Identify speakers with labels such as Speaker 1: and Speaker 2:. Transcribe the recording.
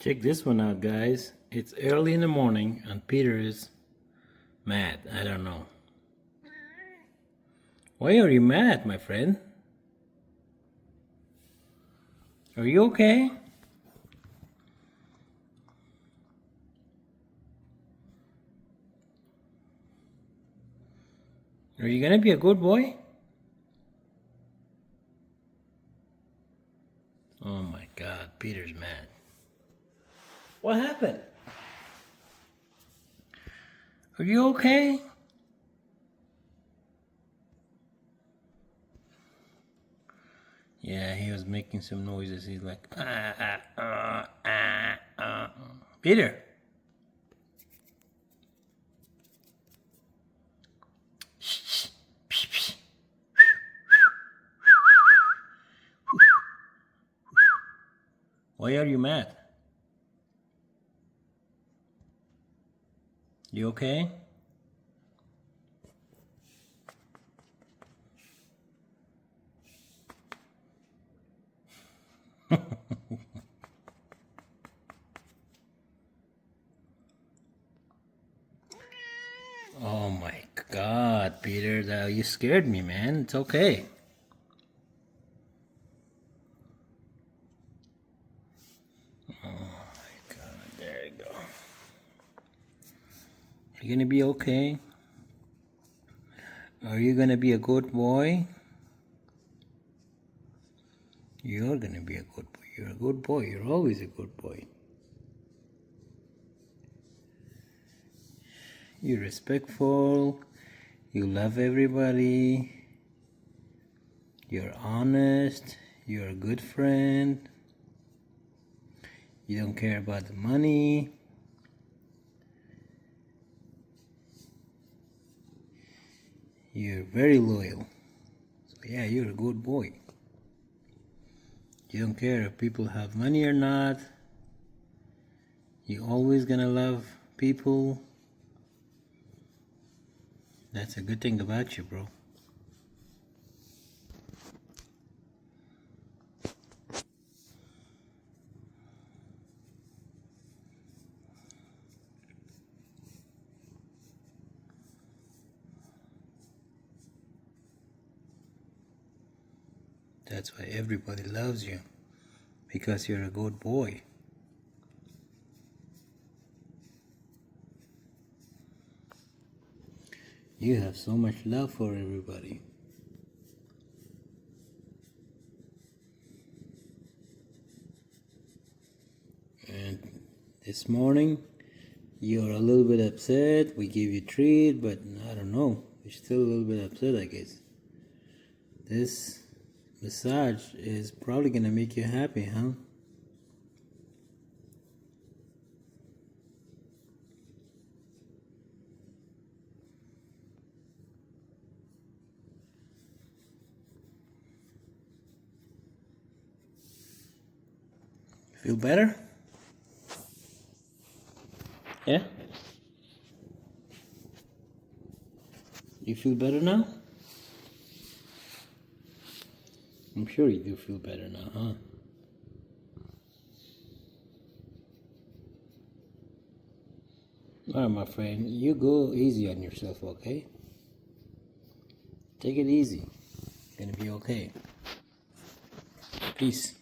Speaker 1: Check this one out, guys. It's early in the morning and Peter is mad. I don't know. Why are you mad, my friend? Are you okay? Are you gonna be a good boy? Oh my God, Peter's mad. What happened? Are you okay? Yeah, he was making some noises. He's like, Peter. Why are you mad? You okay? Oh my God, Peter, you scared me, man. It's okay. Oh my God, there you go. You gonna be okay? Are you gonna be a good boy? You're gonna be a good boy. You're a good boy. You're always a good boy. You're respectful. You love everybody. You're honest. You're a good friend. You don't care about the money. You're very loyal. So yeah, you're a good boy. You don't care if people have money or not. You're always gonna love people. That's a good thing about you, bro. That's why everybody loves you. Because you're a good boy. You have so much love for everybody. And this morning, you're a little bit upset. We gave you a treat, but I don't know. You're still a little bit upset, I guess. This massage is probably gonna make you happy, huh? Feel better? Yeah? You feel better now? I'm sure you do feel better now, huh? Alright, my friend, you go easy on yourself, okay? Take it easy. It's gonna be okay. Peace.